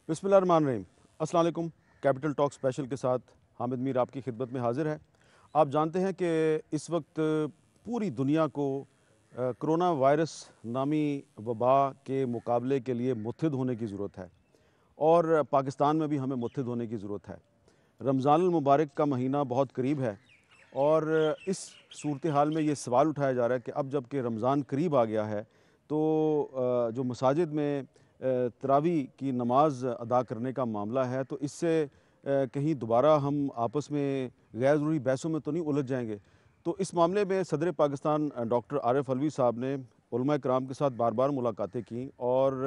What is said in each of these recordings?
बिस्मिल्लाहिर्रहमानिर्रहीम। अस्सलाम वालेकुम। कैपिटल टॉक स्पेशल के साथ हामिद मीर आपकी खिदमत में हाजिर है। आप जानते हैं कि इस वक्त पूरी दुनिया को कोरोना वायरस नामी वबा के मुकाबले के लिए मुत्तहिद होने की ज़रूरत है और पाकिस्तान में भी हमें मुत्तहिद होने की ज़रूरत है। रमज़ानुल मुबारक का महीना बहुत करीब है और इस सूरत हाल में ये सवाल उठाया जा रहा है कि अब जब कि रमज़ान करीब आ गया है तो जो मसाजिद में तरावी की नमाज अदा करने का मामला है, तो इससे कहीं दोबारा हम आपस में गैर ज़रूरी बहसों में तो नहीं उलझ जाएंगे। तो इस मामले में सदर पाकिस्तान डॉक्टर आरिफ अलवी साहब ने उलमा कराम के साथ बार बार मुलाकातें की और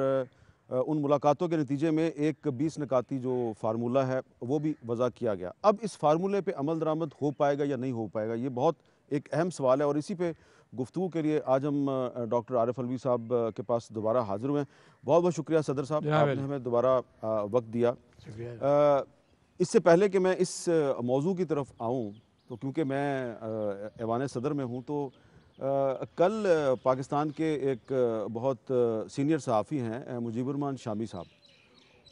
उन मुलाकातों के नतीजे में एक 20 निकाती जो फार्मूला है वो भी वज़ा किया गया। अब इस फार्मूले पे अमल दरामद हो पाएगा या नहीं हो पाएगा, ये बहुत एक अहम सवाल है और इसी पे गुफ्तगू के लिए आज हम डॉक्टर आरिफ अलवी साहब के पास दोबारा हाज़िर हुए हैं। बहुत बहुत शुक्रिया सदर साहब, आपने हमें दोबारा वक्त दिया। इससे पहले कि मैं इस मौजू की तरफ आऊँ, तो क्योंकि मैं ऐवान सदर में हूँ, तो कल पाकिस्तान के एक बहुत सीनियर सहाफ़ी हैं मुजीबुर रहमान शामी साहब,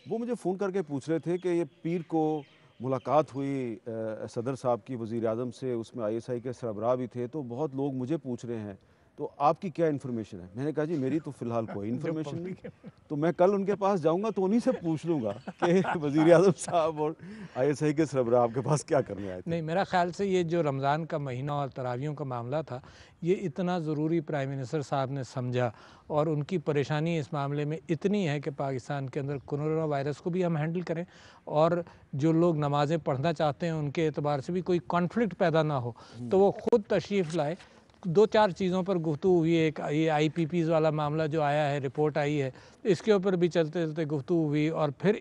वो मुझे फ़ोन करके पूछ रहे थे कि ये पीर को मुलाकात हुई सदर साहब की वज़ीर आज़म से, उसमें ISI के सरबराह भी थे, तो बहुत लोग मुझे पूछ रहे हैं तो आपकी क्या इन्फॉर्मेशन है। मैंने कहा जी मेरी तो फ़िलहाल कोई इन्फॉर्मेशन नहीं, तो मैं कल उनके पास जाऊंगा तो उन्हीं से पूछ लूँगा कि वज़ीर आज़म साहब और ISI के सरबराह आपके पास क्या करने आए थे। नहीं, मेरा ख़्याल से ये जो रमज़ान का महीना और तरावियों का मामला था, ये इतना ज़रूरी प्राइम मिनिस्टर साहब ने समझा और उनकी परेशानी इस मामले में इतनी है कि पाकिस्तान के अंदर कोरोना वायरस को भी हम हैंडल करें और जो लोग नमाज़ें पढ़ना चाहते हैं उनके एतबार से भी कोई कॉन्फ्लिक्ट पैदा ना हो, तो वो ख़ुद तशरीफ़ लाए। दो चार चीज़ों पर गुफ्तगू हुई। एक ये IPPs वाला मामला जो आया है, रिपोर्ट आई है, इसके ऊपर भी चलते चलते गुफ्तगू हुई और फिर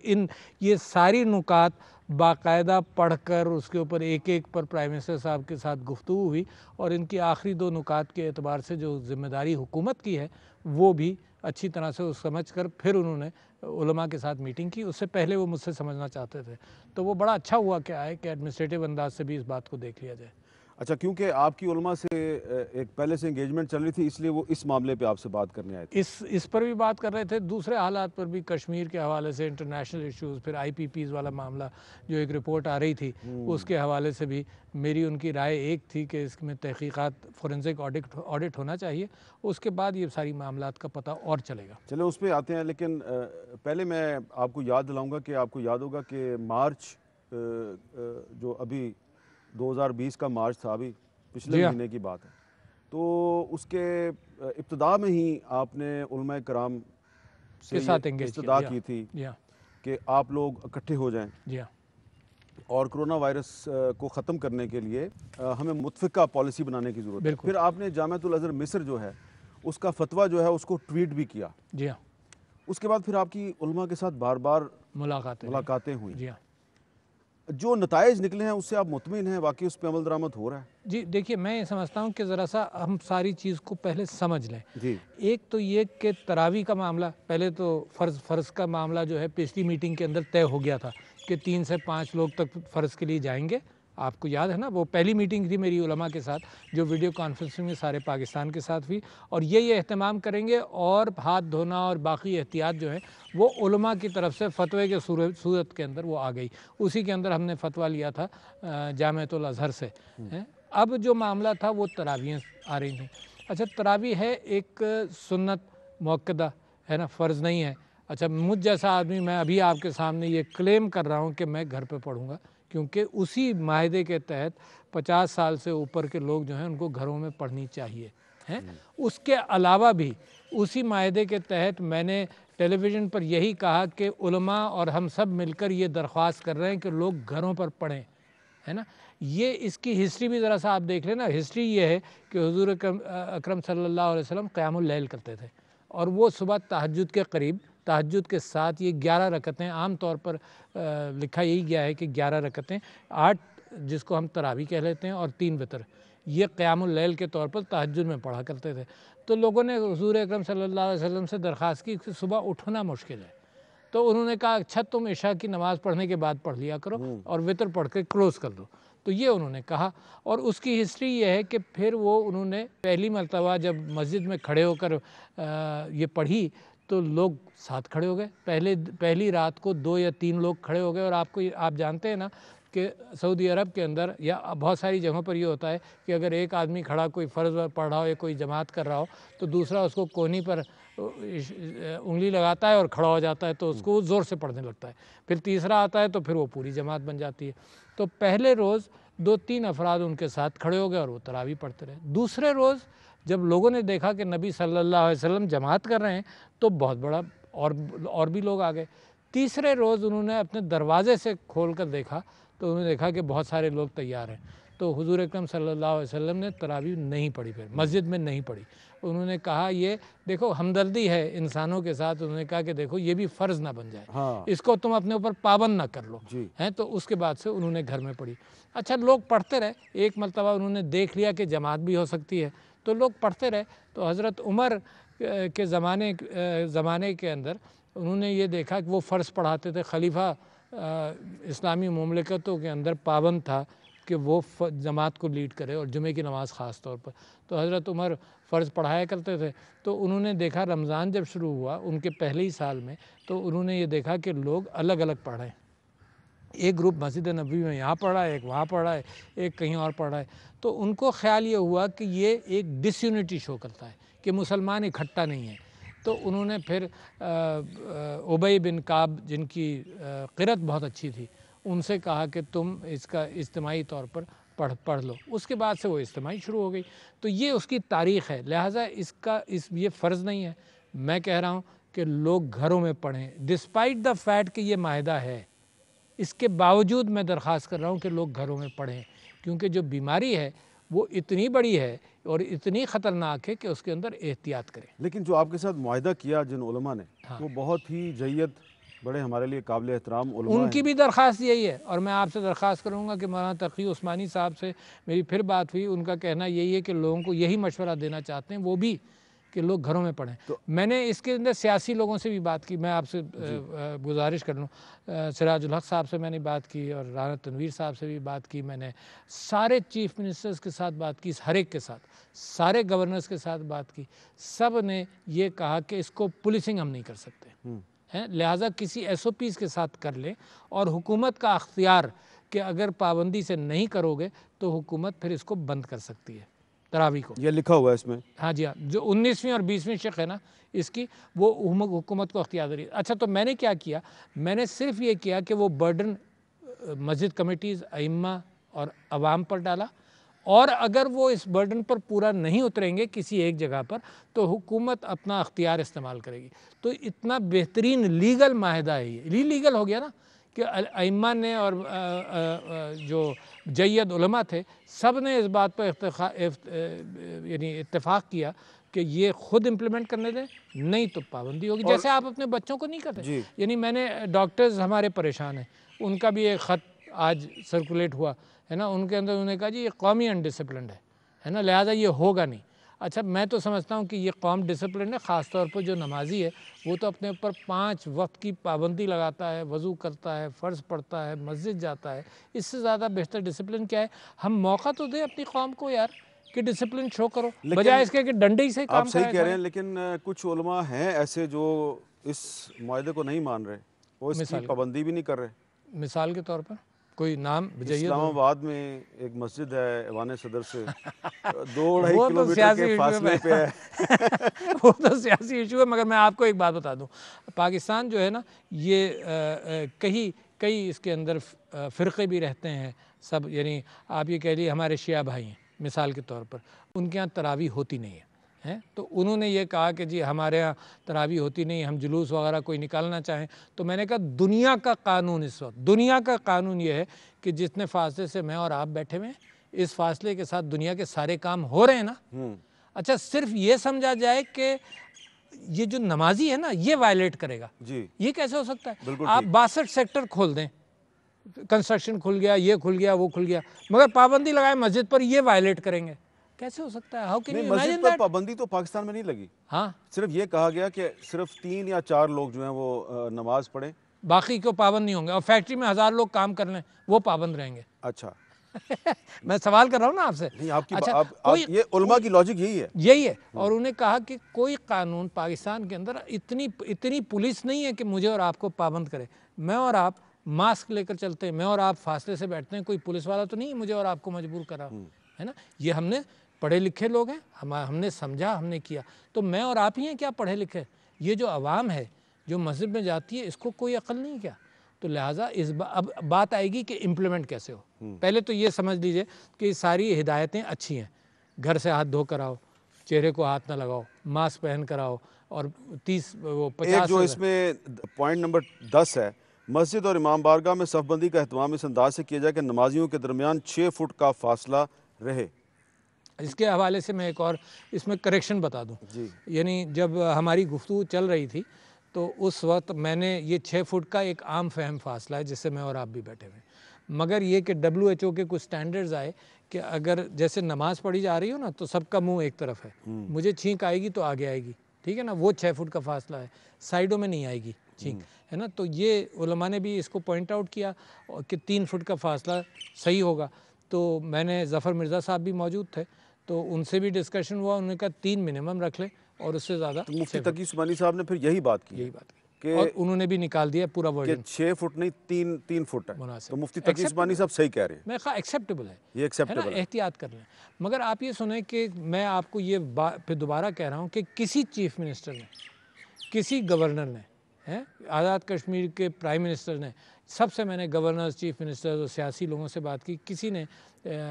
ये सारी नुकात बाकायदा पढ़कर उसके ऊपर एक एक पर प्राइम मिनिस्टर साहब के साथ गुफ्तगू हुई और इनकी आखिरी दो नुकात के एतबार से जो ज़िम्मेदारी हुकूमत की है वो भी अच्छी तरह से समझ कर फिर उन्होंने उलमा के साथ मीटिंग की। उससे पहले वो मुझसे समझना चाहते थे, तो वो बड़ा अच्छा हुआ क्या है कि एडमिनिस्ट्रेटिव अंदाज से भी इस बात को देख लिया जाए। अच्छा, क्योंकि आपकी उलमा से एक पहले से एंगेजमेंट चल रही थी, इसलिए वो इस मामले पे आपसे बात करने आए थे। इस पर भी बात कर रहे थे, दूसरे हालात पर भी, कश्मीर के हवाले से, इंटरनेशनल इश्यूज़, फिर IPPs वाला मामला जो एक रिपोर्ट आ रही थी उसके हवाले से भी मेरी उनकी राय एक थी कि इसमें तहकीकात फोरेंसिक ऑडिट होना चाहिए, उसके बाद ये सारी मामलात का पता और चलेगा। चलो उस पर आते हैं, लेकिन पहले मैं आपको याद दिलाऊंगा कि आपको याद होगा कि मार्च जो अभी 2020 का मार्च था, अभी पिछले महीने की बात है, तो उसके इब्तिदा में ही आपने उलमा कराम से इस्तदा की थी कि आप लोग इकट्ठे हो जाएं और कोरोना वायरस को ख़त्म करने के लिए हमें मुतफ़िका पॉलिसी बनाने की ज़रूरत है। फिर आपने जामिअतुल अज़हर मिस्र जो है उसका फतवा जो है उसको ट्वीट भी किया। जी हाँ। उसके बाद फिर आपकी उलमा के साथ बार बार मुलाकातें हुई। जी हाँ। जो नताइज निकले हैं उससे आप मुतमिन हैं, वाकई उस पर अमल दरामद हो रहा है? जी देखिए, मैं ये समझता हूँ कि ज़रा सा हम सारी चीज़ को पहले समझ लें। जी। एक तो ये कि तरावी का मामला, पहले तो फ़र्ज़ का मामला जो है पिछली मीटिंग के अंदर तय हो गया था कि 3 से 5 लोग तक फ़र्ज़ के लिए जाएंगे। आपको याद है ना, वो पहली मीटिंग थी मेरी उलमा के साथ जो वीडियो कॉन्फ्रेंसिंग में सारे पाकिस्तान के साथ हुई और ये अहतमाम करेंगे और हाथ धोना और बाकी एहतियात जो है वो उलमा की तरफ से फ़तवे के सूरत के अंदर वो आ गई। उसी के अंदर हमने फ़तवा लिया था जामिअतुल अज़हर से। अब जो मामला था वो तरावियाँ आ रही थी। अच्छा, तरावी है एक सुन्नत मुअक्कदा है ना, फ़र्ज़ नहीं है। अच्छा, मुझ जैसा आदमी, मैं अभी आपके सामने ये क्लेम कर रहा हूँ कि मैं घर पे पढ़ूँगा, क्योंकि उसी माहदे के तहत 50 साल से ऊपर के लोग जो हैं उनको घरों में पढ़नी चाहिए हैं। उसके अलावा भी उसी माहदे के तहत मैंने टेलीविज़न पर यही कहा कि उलमा और हम सब मिलकर ये दरख्वास्त कर रहे हैं कि लोग घरों पर पढ़ें, है ना। ये इसकी हिस्ट्री भी ज़रा सा आप देख लेना। हिस्ट्री ये है कि हुज़ूर अकरम सल्लल्लाहु अलैहि वसल्लम क़यामुल लैल करते थे और वो सुबह तहज्जुद के करीब, तहज्जुद के साथ ये 11 रकतें, आम तौर पर लिखा यही गया है कि 11 रकतें, 8 जिसको हम तरावी कह लेते हैं और 3 वितर, ये क़यामुल लैल के तौर पर तहज्जुद में पढ़ा करते थे। तो लोगों ने हुज़ूर अकरम सल्लल्लाहु अलैहि वसल्लम से दरख्वास्त की कि सुबह उठना मुश्किल है, तो उन्होंने कहा अच्छा तुम इशा की नमाज़ पढ़ने के बाद पढ़ लिया करो और वितर पढ़ के क्लोज़ कर दो। तो ये उन्होंने कहा और उसकी हिस्ट्री ये है कि फिर वो उन्होंने पहली मरतबा जब मस्जिद में खड़े होकर ये पढ़ी तो लोग साथ खड़े हो गए। पहली रात को 2 या 3 लोग खड़े हो गए। और आप जानते हैं ना कि सऊदी अरब के अंदर या बहुत सारी जगहों पर ये होता है कि अगर एक आदमी खड़ा कोई फ़र्ज़ पढ़ रहा हो या कोई जमात कर रहा हो तो दूसरा उसको कोहनी पर उंगली लगाता है और खड़ा हो जाता है, तो उसको ज़ोर से पढ़ने लगता है। फिर तीसरा आता है तो फिर वो पूरी जमात बन जाती है। तो पहले रोज़ 2-3 अफराद उनके साथ खड़े हो गए और वो तरावी पढ़ते रहे। दूसरे रोज़ जब लोगों ने देखा कि नबी सल्लल्लाहु अलैहि वसल्लम जमात कर रहे हैं तो बहुत बड़ा और भी लोग आ गए। तीसरे रोज़ उन्होंने अपने दरवाज़े से खोल कर देखा तो उन्होंने देखा कि बहुत सारे लोग तैयार हैं। तो हुज़ूर अकरम सल्लल्लाहु अलैहि वसल्लम ने तरावी नहीं पढ़ी, फिर मस्जिद में नहीं पढ़ी। उन्होंने कहा ये देखो हमदर्दी है इंसानों के साथ। उन्होंने कहा कि देखो ये भी फ़र्ज़ ना बन जाए, हाँ इसको तुम अपने ऊपर पाबंद ना कर लो जी। हैं। तो उसके बाद से उन्होंने घर में पढ़ी। अच्छा, लोग पढ़ते रहे। एक मरतबा उन्होंने देख लिया कि जमात भी हो सकती है तो लोग पढ़ते रहे। तो हज़रत उमर के ज़माने के अंदर उन्होंने ये देखा कि वो फ़र्ज़ पढ़ाते थे। खलीफा इस्लामी मुमलिकतों के अंदर पाबंद था कि वो जमात को लीड करे और जुमे की नमाज़ ख़ास तौर पर। तो हज़रत उमर फ़र्ज़ पढ़ाया करते थे। तो उन्होंने देखा रमज़ान जब शुरू हुआ उनके पहले ही साल में, तो उन्होंने ये देखा कि लोग अलग अलग पढ़ रहे हैं। एक ग्रुप मस्जिद नबी में यहाँ पढ़ रहा है, एक वहाँ पढ़ रहा है, एक कहीं और पढ़ रहा है। तो उनको ख़्याल ये हुआ कि ये एक डिसयूनिटी शो करता है कि मुसलमान इकट्ठा नहीं है। तो उन्होंने फिर उबई बिन काब, जिनकी क़िरत बहुत अच्छी थी, उनसे कहा कि तुम इसका इज्तिमाई तौर पर पढ़ लो। उसके बाद से वो इज्तिमाई शुरू हो गई। तो ये उसकी तारीख़ है। लिहाजा ये फ़र्ज़ नहीं है। मैं कह रहा हूँ कि लोग घरों में पढ़ें डिस्पाइट द फैक्ट कि ये माहिदा है। इसके बावजूद मैं दरख्वास्त कर रहा हूँ कि लोग घरों में पढ़ें, क्योंकि जो बीमारी है वो इतनी बड़ी है और इतनी ख़तरनाक है कि उसके अंदर एहतियात करें। लेकिन जो आपके साथ मुआहिदा किया जिन उलमा ने, हाँ। वो बहुत ही जय्यद, बड़े हमारे लिए काबिल एहतराम उलमा उनकी हैं। भी दरख्वास्त यही है। और मैं आपसे दरख्वास्त करूँगा कि मौलाना तक़ी उस्मानी साहब से मेरी फिर बात हुई। उनका कहना यही है कि लोगों को यही मशवरा देना चाहते हैं वो भी कि लोग घरों में पढ़ें। तो मैंने इसके अंदर सियासी लोगों से भी बात की। मैं आपसे गुजारिश कर लूँ, सिराजुल हक साहब से मैंने बात की और राना तनवीर साहब से भी बात की। मैंने सारे चीफ मिनिस्टर्स के साथ बात की, हर एक के साथ, सारे गवर्नर्स के साथ बात की। सब ने ये कहा कि इसको पुलिसिंग हम नहीं कर सकते हैं, लिहाजा किसी SOPs के साथ कर लें। और हुकूमत का अख्तियार कि अगर पाबंदी से नहीं करोगे तो हुकूमत फिर इसको बंद कर सकती है, तरावी को। ये लिखा हुआ है इसमें। हाँ जी हाँ, जो 19वीं और 20वीं शिक़ है ना इसकी, वो हुकूमत को अख्तियार दे रही है। अच्छा, तो मैंने क्या किया, मैंने सिर्फ ये किया कि वो बर्डन मस्जिद कमेटीज़, अइम्मा और अवाम पर डाला। और अगर वो इस बर्डन पर पूरा नहीं उतरेंगे किसी एक जगह पर तो हुकूमत अपना अख्तियार इस्तेमाल करेगी। तो इतना बेहतरीन लीगल माहिदा है, ये लीगल हो गया ना कि अइम्मा ने और जो जय्यद उलमा थे सब ने इस बात पर यानी इत्तेफाक किया कि ये ख़ुद इम्प्लीमेंट करने दें, नहीं तो पाबंदी होगी। जैसे आप अपने बच्चों को नहीं करते। यानी मैंने डॉक्टर्स हमारे परेशान हैं, उनका भी एक ख़त आज सर्कुलेट हुआ है ना। उनके अंदर उन्होंने कहा जी ये कौमी अनडिसिप्लिन्ड है ना, लिहाजा ये होगा नहीं। अच्छा, मैं तो समझता हूँ कि ये कौम डिसिप्लिन है। ख़ास तौर पर जो नमाजी है वो तो अपने ऊपर 5 वक्त की पाबंदी लगाता है, वज़ू करता है, फ़र्ज़ पढ़ता है, मस्जिद जाता है। इससे ज़्यादा बेहतर डिसिप्लिन क्या है? हम मौका तो दें अपनी कौम को यार कि डिसिप्लिन शो करो, बजाय इसके कि डंडे ही से काम आप सही कराया कह रहे हैं, करें। लेकिन कुछ उलमा हैं ऐसे जो इस मुआहिदे को नहीं मान रहे, वो इसकी पाबंदी भी नहीं कर रहे। मिसाल के तौर पर कोई नाम इस्लामाबाद में एक मस्जिद है ऐवान सदर से 2-2.5 वो तो किलोमीटर सियासी के इशू फासले पे है। वो तो सियासी इशू है। मगर मैं आपको एक बात बता दूं, पाकिस्तान जो है ना ये कई इसके अंदर फ़िरक़े भी रहते हैं सब। यानी आप ये कह लीजिए हमारे शिया भाई हैं मिसाल के तौर पर, उनके यहाँ तरावी होती नहीं है हैं। तो उन्होंने ये कहा कि जी हमारे यहाँ तरावी होती नहीं, हम जुलूस वगैरह कोई निकालना चाहें। तो मैंने कहा दुनिया का कानून इस वक्त, दुनिया का कानून ये है कि जितने फासले से मैं और आप बैठे हुए हैं, इस फासले के साथ दुनिया के सारे काम हो रहे हैं ना। अच्छा, सिर्फ ये समझा जाए कि ये जो नमाजी है ना ये वायलेट करेगा जी, ये कैसे हो सकता है? आप 62 सेक्टर खोल दें, कंस्ट्रक्शन खुल गया, ये खुल गया, वो खुल गया, मगर पाबंदी लगाए मस्जिद पर, ये वायलेट करेंगे, कैसे हो सकता है? How can you imagine that? पाबंदी तो पाकिस्तान में नहीं लगी। हाँ, सिर्फ ये कहा गया कि सिर्फ 3 या 4 लोग जो हैं वो नमाज पढ़ें, बाकी को पाबंद नहीं होंगे। और फैक्ट्री में 1000 लोग काम कर लें वो पाबंद रहेंगे। अच्छा, मैं सवाल कर रहा हूँ ना आपसे। नहीं, आपकी अच्छा, आप ये उलमा की लॉजिक यही है। यही है। और उन्हें कहा कि कोई कानून पाकिस्तान के अंदर इतनी पुलिस नहीं है कि मुझे और आपको पाबंद करे। मैं और आप मास्क लेकर चलते हैं, मैं और आप फासले से बैठते हैं, कोई पुलिस वाला तो नहीं है मुझे और आपको मजबूर करा, है ना। ये हमने पढ़े लिखे लोग हैं, हमने समझा, हमने किया। तो मैं और आप ही हैं क्या पढ़े लिखे? ये जो आवाम है जो मस्जिद में जाती है, इसको कोई अक्ल नहीं क्या? तो लिहाजा अब बात आएगी कि इम्प्लीमेंट कैसे हो। पहले तो ये समझ लीजिए कि सारी हिदायतें अच्छी हैं। घर से हाथ धो कर आओ, चेहरे को हाथ ना लगाओ, मास्क पहन कर आओ, और 50 एक जो इसमें पॉइंट नंबर 10 है, मस्जिद और इमाम बारगाह में सफ़बंदी का एहतमाम इस अंदाज से किया जाए कि नमाजियों के दरमियान 6 फुट का फासला रहे। इसके हवाले से मैं एक और इसमें करेक्शन बता दूं। जी। यानी जब हमारी गुफ्तगू चल रही थी तो उस वक्त मैंने ये 6 फुट का एक आम फहम फासला है जिससे मैं और आप भी बैठे हुए, मगर ये कि WHO के कुछ स्टैंडर्ड्स आए कि अगर जैसे नमाज पढ़ी जा रही हो ना तो सबका मुंह एक तरफ है, मुझे छींक आएगी तो आगे आएगी, ठीक है ना, वो 6 फुट का फासला है, साइडों में नहीं आएगी छींक, है ना। तो ये उलमा ने भी इसको पॉइंट आउट किया कि 3 फुट का फासला सही होगा। तो मैंने ज़फ़र मिर्ज़ा साहब भी मौजूद थे, तो उनसे भी डिस्कशन हुआ, उन्होंने कहा 3 मिनिमम रख लें और उससे ज़्यादा तो मुफ्ती तकी उस्मानी साहब ने फिर यही बात की की, और उन्होंने भी निकाल दिया पूरा वर्डिंग 6 फुट नहीं 3 फुट है। मुनासिब। तो मुफ्ती तकी उस्मानी साहब सही कह रहे हैं। मैं कहा एक्सेप्टेबल है, ये एक्सेप्टेबल है, एहतियात कर लें। मगर आप ये सुने कि मैं आपको ये फिर दोबारा कह रहा हूँ कि किसी चीफ मिनिस्टर ने, किसी गवर्नर ने, हैं, आज़ाद कश्मीर के प्राइम मिनिस्टर ने, सबसे मैंने गवर्नर्स, चीफ मिनिस्टर्स और सियासी लोगों से बात की, किसी ने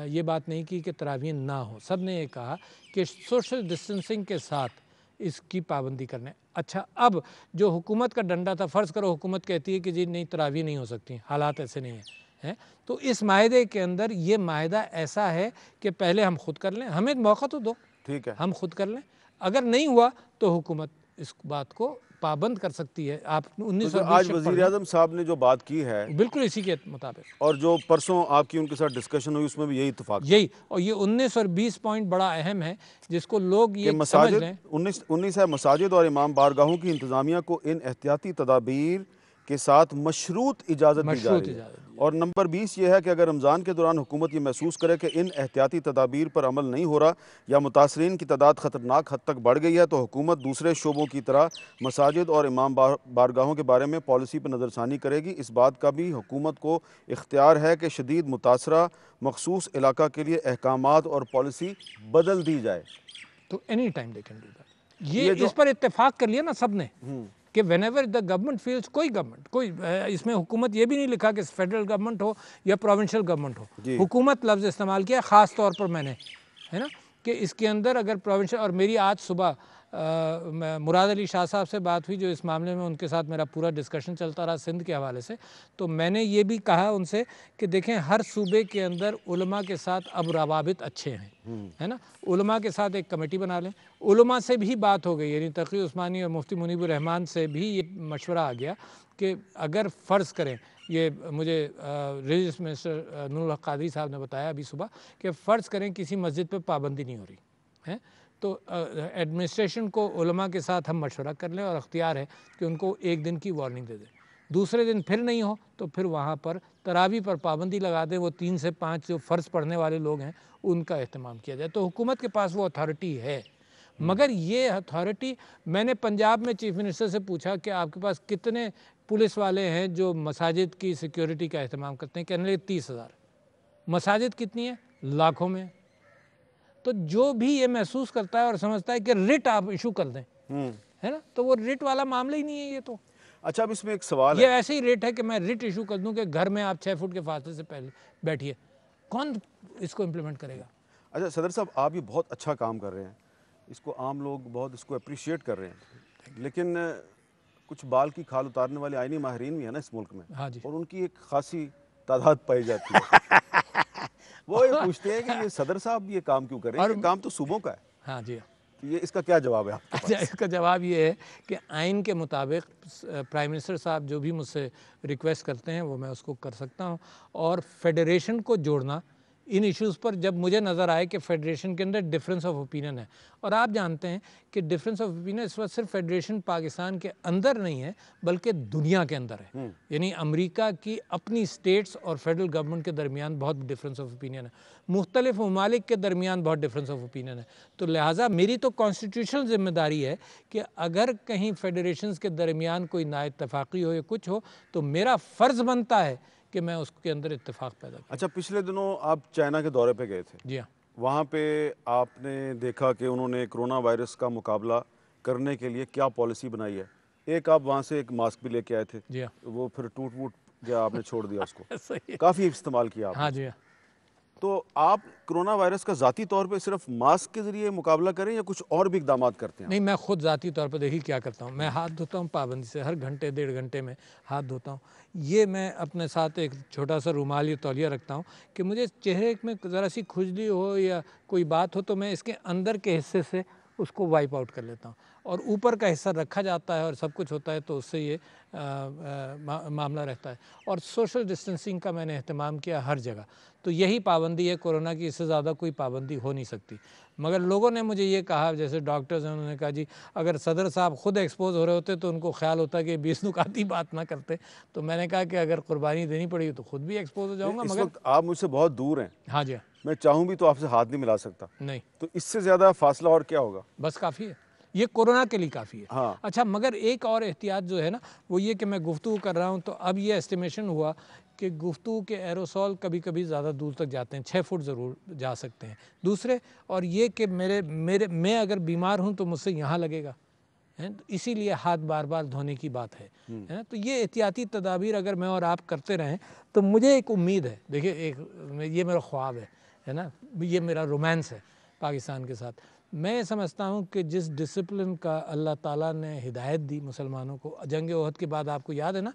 ये बात नहीं की कि तरावीह ना हो। सब ने ये कहा कि सोशल डिस्टेंसिंग के साथ इसकी पाबंदी करने। अच्छा, अब जो हुकूमत का डंडा था, फ़र्ज़ करो हुकूमत कहती है कि जी नहीं तरावीह नहीं हो सकती, हालात ऐसे नहीं हैं, तो इस माहदे के अंदर ये माहदा ऐसा है कि पहले हम खुद कर लें, हमें मौका तो दो, ठीक है, हम खुद कर लें, अगर नहीं हुआ तो हुकूमत इस बात को पाबंद कर सकती है। आप तो 1920 आज वज़ीर आज़म साहब ने जो बात की है, बिल्कुल इसी के मुताबिक, और जो परसों आपकी उनके साथ डिस्कशन हुई उसमें भी यही इत्तेफाक था यही, और ये 19 और 20 पॉइंट बड़ा अहम है जिसको लोग कि ये समझ मसाजिद लें। 19 है, मसाजिद और इमाम बारगाहों की इंतज़ामिया को इन एहतियाती तदाबीर के साथ मशरूत इजाज़त दी जा रही है। और नंबर 20 ये है कि अगर रमज़ान के दौरान हुकूमत ये महसूस करे कि इन एहतियाती तदाबीर पर अमल नहीं हो रहा या मुतासरीन की तादाद ख़तरनाक हद तक बढ़ गई है, तो हुकूमत दूसरे शोबों की तरह मसाजिद और इमाम बारगाहों के बारे में पॉलिसी पर नज़रसानी करेगी। इस बात का भी हुकूमत को इख्तियार है कि शदीद मुतासरा मखसूस इलाका के लिए अहकामात और पॉलिसी बदल दी जाए। तो any time they can do that. ये इस पर इत्तेफाक कर लिया ना सबने कि व्हेनेवर द गवर्नमेंट फील्स, कोई गवर्नमेंट, कोई इसमें हुकूमत ये भी नहीं लिखा कि फेडरल गवर्नमेंट हो या प्रोविंशियल गवर्नमेंट हो, हुकूमत लफ्ज़ इस्तेमाल किया ख़ास तौर पर मैंने, है ना, कि इसके अंदर अगर प्रोविंशियल। और मेरी आज सुबह मुराद अली शाह साहब से बात हुई जो इस मामले में, उनके साथ मेरा पूरा डिस्कशन चलता रहा सिंध के हवाले से, तो मैंने ये भी कहा उनसे कि देखें हर सूबे के अंदर उलमा के साथ अब रवाबित अच्छे हैं, है ना, उलमा के साथ एक कमेटी बना लें। उलमा से भी बात हो गई, यानी तकी उस्मानी और मुफ्ती मुनीबुर रहमान से भी ये मशवरा आ गया कि अगर फ़र्ज़ करें, ये मुझे रिलीजियस मिनिस्टर नूरुल हक कादरी साहब ने बताया अभी सुबह कि फ़र्ज़ करें किसी मस्जिद पर पाबंदी नहीं हो रही है, तो एडमिनिस्ट्रेशन को उलमा के साथ हम मशवरा कर लें और अख्तियार है कि उनको एक दिन की वार्निंग दे दें। दूसरे दिन फिर नहीं हो तो फिर वहाँ पर तरावी पर पाबंदी लगा दें, वो 3 से 5 जो फ़र्ज़ पढ़ने वाले लोग हैं उनका अहतमाम किया जाए। तो हुकूमत के पास वो अथॉरिटी है, मगर ये अथॉरिटी, मैंने पंजाब में चीफ मिनिस्टर से पूछा कि आपके पास कितने पुलिस वाले हैं जो मसाजिद की सिक्योरिटी का अहतमाम करते हैं, कहने लगे 30,000। मसाजिद कितनी है? लाखों में। तो जो भी ये महसूस करता है और समझता है कि रिट आप इशू कर दें, है ना, तो वो रिट वाला मामला ही नहीं है ये तो। अच्छा, अब इसमें एक सवाल ये है, ऐसे ही रेट है कि मैं रिट इशू कर दूं कि घर में आप 6 फुट के फासले से पहले बैठिए, कौन इसको इम्प्लीमेंट करेगा? अच्छा सदर साहब, आप ये बहुत अच्छा काम कर रहे हैं, इसको आम लोग बहुत इसको अप्रिशिएट कर रहे हैं, लेकिन कुछ बाल की खाल उतारने वाले आईनी माहिरीन भी है ना इस मुल्क में, हाँ जी, और उनकी एक खासी तादाद पाई जाती है। वो ये पूछते हैं कि ये सदर साहब ये काम क्यों करें, ये काम तो सूबों का है। हाँ जी। तो ये इसका क्या जवाब है आपके पास? अच्छा, इसका जवाब ये है कि आइन के मुताबिक प्राइम मिनिस्टर साहब जो भी मुझसे रिक्वेस्ट करते हैं वो मैं उसको कर सकता हूँ, और फेडरेशन को जोड़ना इन इश्यूज़ पर जब मुझे नज़र आए कि फेडरेशन के अंदर डिफरेंस ऑफ ओपिनियन है। और आप जानते हैं कि डिफरेंस ऑफ ओपिनियन इस वक्त सिर्फ फेडरेशन पाकिस्तान के अंदर नहीं है बल्कि दुनिया के अंदर है। यानी अमेरिका की अपनी स्टेट्स और फेडरल गवर्नमेंट के दरमियान बहुत डिफरेंस ऑफ ओपिनियन है, मुख्तलिफ ममालिक के दरमियान बहुत डिफरेंस ऑफ ओपिनियन है। तो लिहाजा मेरी तो कॉन्स्टिट्यूशनल जिम्मेदारी है कि अगर कहीं फेडरेशंस के दरमियान कोई नाइत्तफाक़ी हो या कुछ हो तो मेरा फ़र्ज़ बनता है कि मैं उसके अंदर इत्तेफाक पैदा करूं। अच्छा, पिछले दिनों आप चाइना के दौरे पे गए थे। जी हाँ। वहाँ पे आपने देखा कि उन्होंने कोरोना वायरस का मुकाबला करने के लिए क्या पॉलिसी बनाई है। एक आप वहाँ से एक मास्क भी लेके आए थे। जी हाँ। वो फिर टूट वूट गया, आपने छोड़ दिया उसको। सही है। काफ़ी इस्तेमाल किया आपने। हाँ जी हाँ। तो आप कोरोना वायरस का ज़ाती तौर पे सिर्फ मास्क के ज़रिए मुकाबला करें या कुछ और भी इक़दामात करते हैं? नहीं, मैं खुद ज़ाती तौर पर देखिए क्या करता हूँ, मैं हाथ धोता हूँ पाबंदी से, हर घंटे 1.5 घंटे में हाथ धोता हूँ। ये मैं अपने साथ एक छोटा सा रुमाल या तौलिया रखता हूँ कि मुझे चेहरे में ज़रा सी खुजली हो या कोई बात हो तो मैं इसके अंदर के हिस्से से उसको वाइप आउट कर लेता हूँ और ऊपर का हिस्सा रखा जाता है और सब कुछ होता है, तो उससे ये मामला रहता है। और सोशल डिस्टेंसिंग का मैंने अहतमाम किया हर जगह। तो यही पाबंदी है कोरोना की, इससे ज़्यादा कोई पाबंदी हो नहीं सकती। मगर लोगों ने मुझे ये कहा, जैसे डॉक्टर्स हैं, उन्होंने कहा जी अगर सदर साहब खुद एक्सपोज हो रहे होते तो उनको ख्याल होता कि 20 नुकाती बात ना करते। तो मैंने कहा कि अगर कुर्बानी देनी पड़ी तो खुद भी एक्सपोज हो जाऊँगा। इस मगर वक्त आप मुझसे बहुत दूर हैं। हाँ जी, मैं चाहूँ भी तो आपसे हाथ नहीं मिला सकता। नहीं, तो इससे ज़्यादा फासला और क्या होगा? बस काफ़ी है, ये कोरोना के लिए काफ़ी है। हाँ। अच्छा, मगर एक और एहतियात जो है ना, वो ये कि मैं गुफ्तगू कर रहा हूँ तो अब ये एस्टिमेशन हुआ कि गुफ्तगू के एरोसोल कभी कभी ज़्यादा दूर तक जाते हैं, 6 फुट ज़रूर जा सकते हैं। दूसरे और ये कि मैं अगर बीमार हूँ तो मुझसे यहाँ लगेगा, है, तो इसीलिए हाथ बार बार धोने की बात है ना। तो ये एहतियाती तदाबीर अगर मैं और आप करते रहें तो मुझे एक उम्मीद है। देखिए, ये मेरा ख्वाब है ना, ये मेरा रोमांस है पाकिस्तान के साथ। मैं समझता हूँ कि जिस डिसिप्लिन का अल्लाह ताला ने हिदायत दी मुसलमानों को, जंग ओहद के बाद आपको याद है ना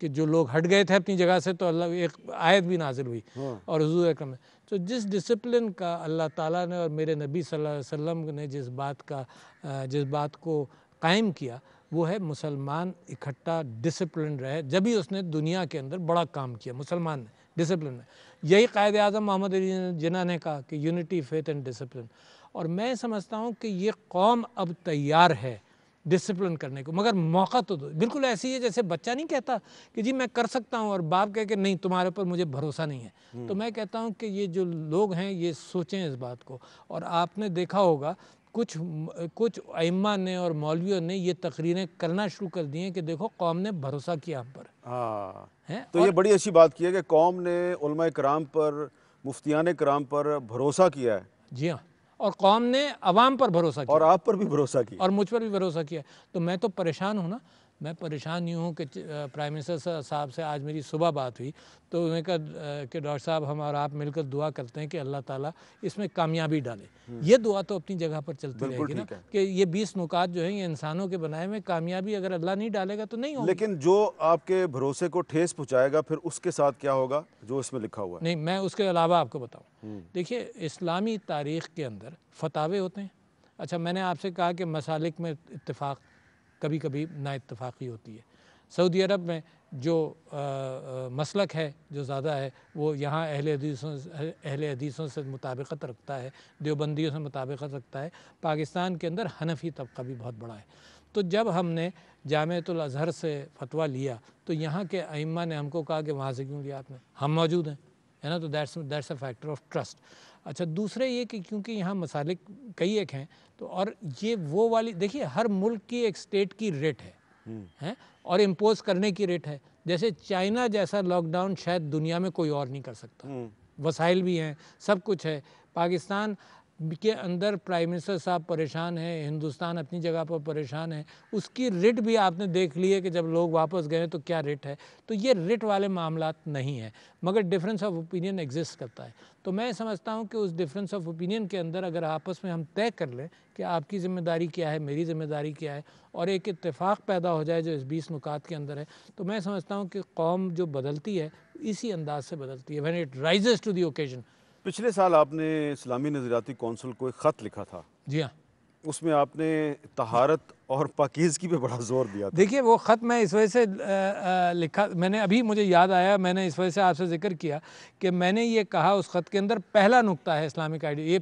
कि जो लोग हट गए थे अपनी जगह से तो अल्लाह एक आयत भी नाजिल हुई और हुजूर अकरम ने, तो जिस डिसिप्लिन का अल्लाह ताला ने और मेरे नबी सल्लल्लाहु अलैहि वसल्लम ने जिस बात को कायम किया, वो है मुसलमान इकट्ठा डिसिप्लिन रहे। जब भी उसने दुनिया के अंदर बड़ा काम किया मुसलमान ने डिसिप्लिन में। यही कायदे आज़म मोहम्मद अली जिन्ना ने कहा कि यूनिटी, फेथ एंड डिसिप्लिन। और मैं समझता हूँ कि ये कौम अब तैयार है डिसिप्लिन करने को, मगर मौका तो दो। बिल्कुल ऐसी है जैसे बच्चा नहीं कहता कि जी मैं कर सकता हूँ और बाप कह के नहीं तुम्हारे ऊपर मुझे भरोसा नहीं है। तो मैं कहता हूँ कि ये जो लोग हैं ये सोचें इस बात को। और आपने देखा होगा कुछ अइम्मा ने और मौलवियों ने ये तकरीरें करना शुरू कर दी हैं कि देखो कौम ने भरोसा किया हम पर। हाँ, है तो ये बड़ी अच्छी बात की है कि कौम ने उलमा कराम पर, मुफ्तियान कराम पर भरोसा किया है। जी हाँ, और कौम ने अवाम पर भरोसा किया और आप पर भी भरोसा किया और मुझ पर भी भरोसा किया। तो मैं तो परेशान हूँ ना, मैं परेशान यूँ हूँ कि प्राइम मिनिस्टर साहब से आज मेरी सुबह बात हुई तो उन्होंने कहा कि डॉक्टर साहब हम और आप मिलकर दुआ करते हैं कि अल्लाह ताला इसमें कामयाबी डाले। ये दुआ तो अपनी जगह पर चलती रहेगी ना कि ये 20 नुकात जो हैं ये इंसानों के बनाए में, कामयाबी अगर अल्लाह नहीं डालेगा तो नहीं होगी। लेकिन जो आपके भरोसे को ठेस पहुँचाएगा फिर उसके साथ क्या होगा जो इसमें लिखा हुआ है? नहीं, मैं उसके अलावा आपको बताऊँ, देखिए इस्लामी तारीख़ के अंदर फतावे होते हैं। अच्छा, मैंने आपसे कहा कि मसालिक में इत्तेफाक कभी कभी ना इत्तेफाक़ी होती है। सऊदी अरब में जो मसलक है जो ज़्यादा है वो यहाँ अहले हदीसों से मुताबिकत रखता है, देवबंदियों से मुताबिकत रखता है। पाकिस्तान के अंदर हनफी तबका भी बहुत बड़ा है। तो जब हमने जामिअतुल अज़हर से फतवा लिया तो यहाँ के अइम्मा ने हमको कहा कि वहाँ से क्यों लिया आपने, हम मौजूद हैं, है ना। तो that's a factor of trust. अच्छा, दूसरे ये कि क्योंकि यहाँ मसालिक कई एक हैं तो और ये वो वाली देखिए हर मुल्क की एक स्टेट की रेट है और इम्पोज करने की रेट है। जैसे चाइना जैसा लॉकडाउन शायद दुनिया में कोई और नहीं कर सकता, वसाइल भी हैं, सब कुछ है। पाकिस्तान के अंदर प्राइम मिनिस्टर साहब परेशान हैं, हिंदुस्तान अपनी जगह पर परेशान है, उसकी रेट भी आपने देख ली है कि जब लोग वापस गए तो क्या रेट है। तो ये रेट वाले मामलात नहीं है, मगर डिफरेंस ऑफ ओपिनियन एग्जिस्ट करता है। तो मैं समझता हूँ कि उस डिफरेंस ऑफ ओपिनियन के अंदर अगर आपस में हम तय कर लें कि आपकी ज़िम्मेदारी क्या है, मेरी ज़िम्मेदारी क्या है, और एक इत्तेफाक पैदा हो जाए जो इस 20 नुकात के अंदर है, तो मैं समझता हूँ कि कौम जो बदलती है इसी अंदाज से बदलती है, when it rises to the occasion. पिछले साल आपने इस्लामी नज़रियाती कौंसिल को एक ख़त लिखा था। जी हाँ। उसमें आपने तहारत और पाकीज़गी पे बड़ा जोर दिया था। देखिए वो ख़त मैं इस वजह से लिखा, मैंने अभी मुझे याद आया, मैंने इस वजह से आपसे ज़िक्र किया कि मैंने ये कहा उस ख़त के अंदर, पहला नुक्ता है इस्लामिक आइडिया, ये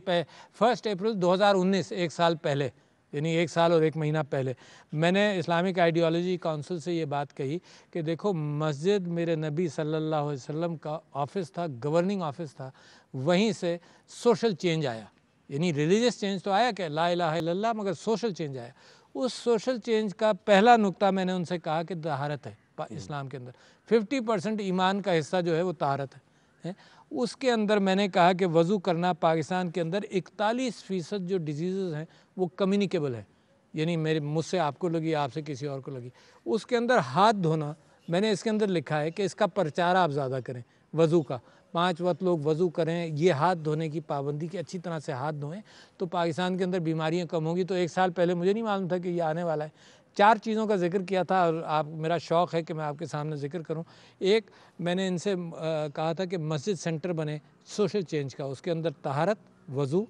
1 अप्रैल 2019, एक साल पहले, यानी 1 साल और 1 महीना पहले मैंने इस्लामिक आइडियोलॉजी काउंसिल से ये बात कही कि देखो मस्जिद मेरे नबी सल्लल्लाहु अलैहि वसल्लम का ऑफिस था, गवर्निंग ऑफिस था, वहीं से सोशल चेंज आया, यानी रिलीजियस चेंज तो आया क्या, ला इलाहा इल्लल्लाह, मगर सोशल चेंज आया। उस सोशल चेंज का पहला नुक्ता मैंने उनसे कहा कि तहारत है इस्लाम के अंदर, 50% ईमान का हिस्सा जो है वो तहारत है। उसके अंदर मैंने कहा कि वज़ू करना, पाकिस्तान के अंदर 41% जो डिजीज़ हैं वो कम्युनिकेबल है, यानी मेरे मुझसे आपको लगी, आपसे किसी और को लगी। उसके अंदर हाथ धोना, मैंने इसके अंदर लिखा है कि इसका प्रचार आप ज़्यादा करें, वज़ू का 5 वक्त लोग वज़ू करें, ये हाथ धोने की पाबंदी की, अच्छी तरह से हाथ धोएं तो पाकिस्तान के अंदर बीमारियां कम होगी। तो 1 साल पहले मुझे नहीं मालूम था कि ये आने वाला है। 4 चीज़ों का जिक्र किया था और आप, मेरा शौक़ है कि मैं आपके सामने जिक्र करूं। एक, मैंने इनसे कहा था कि मस्जिद सेंटर बने सोशल चेंज का, उसके अंदर तहारत, वज़ू,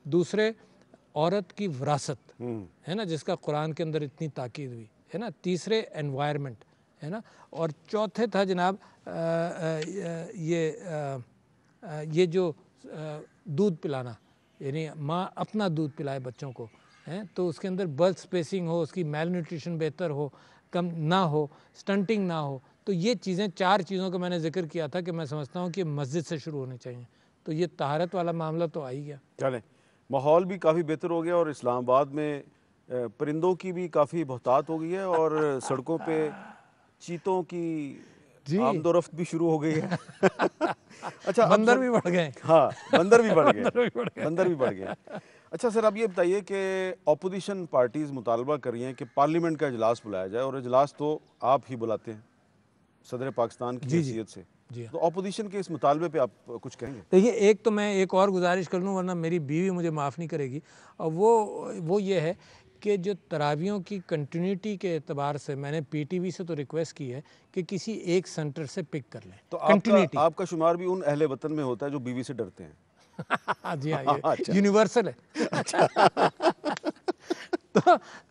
दूसरे औरत की विरासत है ना, जिसका कुरान के अंदर इतनी ताकीद हुई है ना, तीसरे एनवायरनमेंट है ना, और चौथे था जनाब ये जो दूध पिलाना, यानी माँ अपना दूध पिलाए बच्चों को, हैं तो उसके अंदर बर्थ स्पेसिंग हो, उसकी मेल न्यूट्रिशन बेहतर हो, कम ना हो, स्टंटिंग ना हो। तो ये चीज़ें, 4 चीज़ों का मैंने जिक्र किया था कि मैं समझता हूँ कि मस्जिद से शुरू होनी चाहिए। तो ये तहारत वाला मामला तो आ ही गया। चलें, माहौल भी काफ़ी बेहतर हो गया और इस्लामाबाद में परिंदों की भी काफ़ी बहुतात हो गई है और सड़कों पे चीतों की जी आमदोरफ्त भी शुरू हो गई है। अच्छा, अब बंदर सर, भी बढ़ गए। हाँ, बंदर भी बढ़ गए, बंदर भी बढ़ गए। बंदर भी बढ़ गए। अच्छा सर, अब ये बताइए कि अपोजिशन पार्टीज़ मुतालबा कर रही हैं कि पार्लियामेंट का इजलास बुलाया जाए, और इजलास तो आप ही बुलाते हैं सदर पाकिस्तान की जी जी हैसियत से, जी। तो अपोजिशन के इस मुतालबे पे आप कुछ कहेंगे? देखिए, एक तो मैं एक और गुजारिश कर लूँ वरना मेरी बीवी मुझे माफ़ नहीं करेगी, और वो ये है कि जो तरावियों की कंटिन्यूटी के एतबार से मैंने पीटीवी से तो रिक्वेस्ट की है कि किसी एक सेंटर से पिक कर लें तो कंटिन्यूटी। आपका शुमार भी उन अहले वतन में होता है जो बीवी से डरते हैं? जी हाँ, ये अच्छा। यूनिवर्सल है। अच्छा।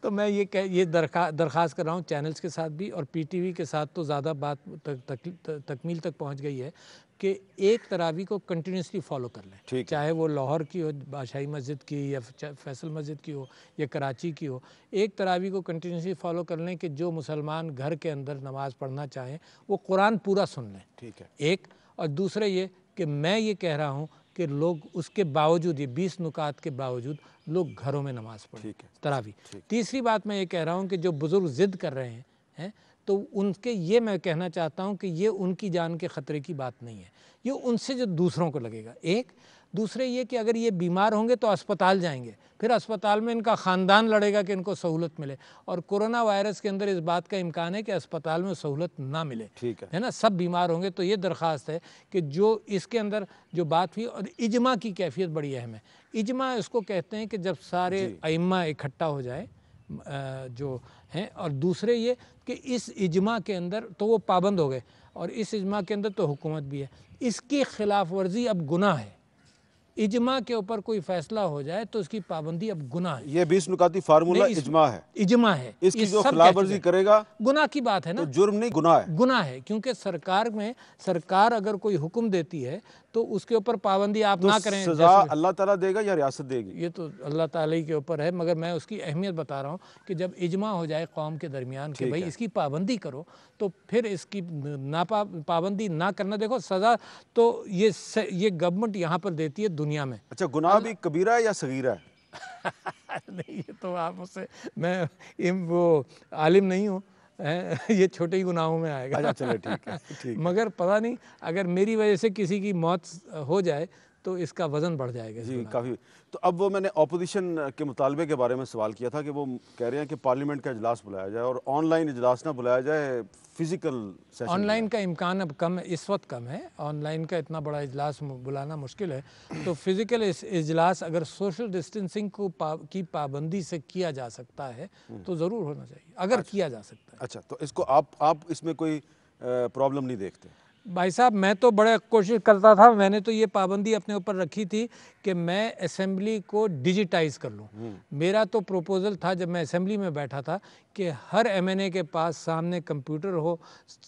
तो मैं ये दरख्वास्त कर रहा हूँ चैनल्स के साथ भी, और पीटीवी के साथ तो ज़्यादा बात तकमील तक पहुँच गई है कि एक तरावी को कंटिन्यूसली फॉलो कर लें, ठीक है। चाहे वो लाहौर की हो, बादशाही मस्जिद की, या फैसल मस्जिद की हो, या कराची की हो। एक तरावी को कंटिन्यूसली फॉलो कर लें कि जो मुसलमान घर के अंदर नमाज़ पढ़ना चाहें वो कुरान पूरा सुन लें, ठीक है। एक। और दूसरा ये कि मैं ये कह रहा हूँ कि लोग उसके बावजूद, ये 20 नुकात के बावजूद लोग घरों में नमाज़ पढ़ें, ठीक है। तरावी। ठीक। तीसरी बात मैं ये कह रहा हूँ कि जो बुज़ुर्ग ज़िद कर रहे हैं तो उनके, ये मैं कहना चाहता हूँ कि ये उनकी जान के ख़तरे की बात नहीं है, ये उनसे जो दूसरों को लगेगा। एक, दूसरे ये कि अगर ये बीमार होंगे तो अस्पताल जाएंगे, फिर अस्पताल में इनका ख़ानदान लड़ेगा कि इनको सहूलत मिले, और कोरोना वायरस के अंदर इस बात का इम्कान है कि अस्पताल में सहूलत ना मिले, ठीक है ना, सब बीमार होंगे। तो ये दरख्वास्त है कि जो इसके अंदर जो बात हुई, और इजमा की कैफियत बड़ी अहम है। इजमा इसको कहते हैं कि जब सारे अइम्मा इकट्ठा हो जाए जो हैं, और दूसरे ये कि इस इजमा के अंदर तो वो पाबंद हो गए, और इस इजमा के अंदर तो हुकूमत भी है, इसकी खिलाफ वर्जी अब गुनाह है। इजमा के ऊपर कोई फैसला हो जाए तो उसकी पाबंदी अब गुनाह है। ये 20 नुकाती फार्मूला इजमा है। इजमा है, इसकी ये जो सब खिलाफ वर्जी करेगा गुनाह की बात है ना, तो जुर्म नहीं, गुनाह है। गुनाह है, क्योंकि सरकार अगर कोई हुक्म देती है तो उसके ऊपर पाबंदी आप तो ना करें। सजा अल्लाह ताला देगा या रियासत देगी? ये तो अल्लाह ताला ही के ऊपर है, मगर मैं उसकी अहमियत बता रहा हूँ कि जब इजमा हो जाए कौम के दरमियान कि भाई इसकी पाबंदी करो, तो फिर इसकी पाबंदी ना करना, देखो सज़ा तो ये गवर्नमेंट यहाँ पर देती है दुनिया में। अच्छा, गुनाह भी कबीरा है या सगीरा है? नहीं, ये तो आप मुझसे, मैं वो आलिम नहीं हूँ, ये छोटे ही गुनाहों में आएगा। अच्छा चले, ठीक है, ठीक। मगर पता नहीं, अगर मेरी वजह से किसी की मौत हो जाए तो इसका वज़न बढ़ जाएगा जी काफ़ी। तो अब वो मैंने अपोजिशन के मुतालबे के बारे में सवाल किया था कि वो कह रहे हैं कि पार्लियामेंट का इजलास बुलाया जाए और ऑनलाइन इजलास ना बुलाया जाए, फिजिकल सेशन। ऑनलाइन का इम्कान अब कम है, इस वक्त कम है, ऑनलाइन का इतना बड़ा इजलास बुलाना मुश्किल है। तो फिज़िकल इजलास अगर सोशल डिस्टेंसिंग की पाबंदी से किया जा सकता है तो ज़रूर होना चाहिए, अगर किया जा सकता है। अच्छा, तो इसको आप इसमें कोई प्रॉब्लम नहीं देखते? भाई साहब, मैं तो बड़ा कोशिश करता था, मैंने तो ये पाबंदी अपने ऊपर रखी थी कि मैं असेंबली को डिजिटाइज कर लूँ। मेरा तो प्रपोज़ल था जब मैं असेंबली में बैठा था कि हर एमएनए के पास सामने कंप्यूटर हो,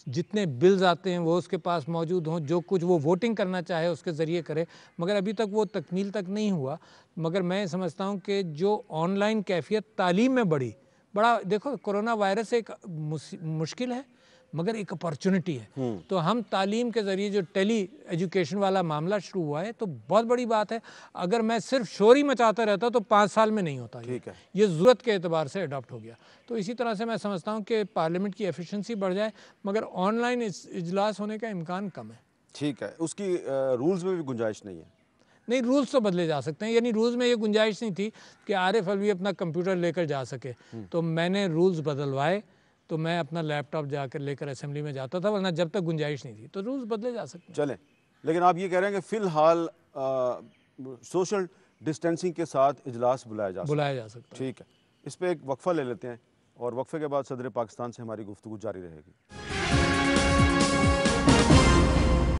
जितने बिल्स आते हैं वो उसके पास मौजूद हों, जो कुछ वो वोटिंग करना चाहे उसके ज़रिए करे। मगर अभी तक वो तकमील तक नहीं हुआ। मगर मैं समझता हूँ कि जो ऑनलाइन कैफियत तालीम में बड़ा देखो, कोरोना वायरस एक मुश्किल है मगर एक अपॉर्चुनिटी है। तो हम तालीम के ज़रिए जो टेली एजुकेशन वाला मामला शुरू हुआ है तो बहुत बड़ी बात है। अगर मैं सिर्फ शोर ही मचाता रहता तो 5 साल में नहीं होता। ठीक है। ये ज़रूरत के एतबार से अडॉप्ट हो गया। तो इसी तरह से मैं समझता हूँ कि पार्लियामेंट की एफिशिएंसी बढ़ जाए, मगर ऑनलाइन इजलास होने का इम्कान कम है। ठीक है, उसकी रूल्स में भी गुंजाइश नहीं है। नहीं, रूल्स तो बदले जा सकते हैं। यानी रूल्स में ये गुंजाइश नहीं थी कि आरिफ अलवी अपना कंप्यूटर लेकर जा सके, तो मैंने रूल्स बदलवाए। तो मैं अपना लैपटॉप जाकर लेकर असेंबली में जाता था, वरना जब तक गुंजाइश नहीं थी। तो रूल्स बदले जा सकते हैं। चलें, लेकिन आप ये कह रहे हैं कि फ़िलहाल सोशल डिस्टेंसिंग के साथ इजलास बुलाया जा सकता है। ठीक है, इस पे एक वक्फ़ा ले लेते हैं और वक्फ़े के बाद सदर पाकिस्तान से हमारी गुफ्तगू जारी रहेगी।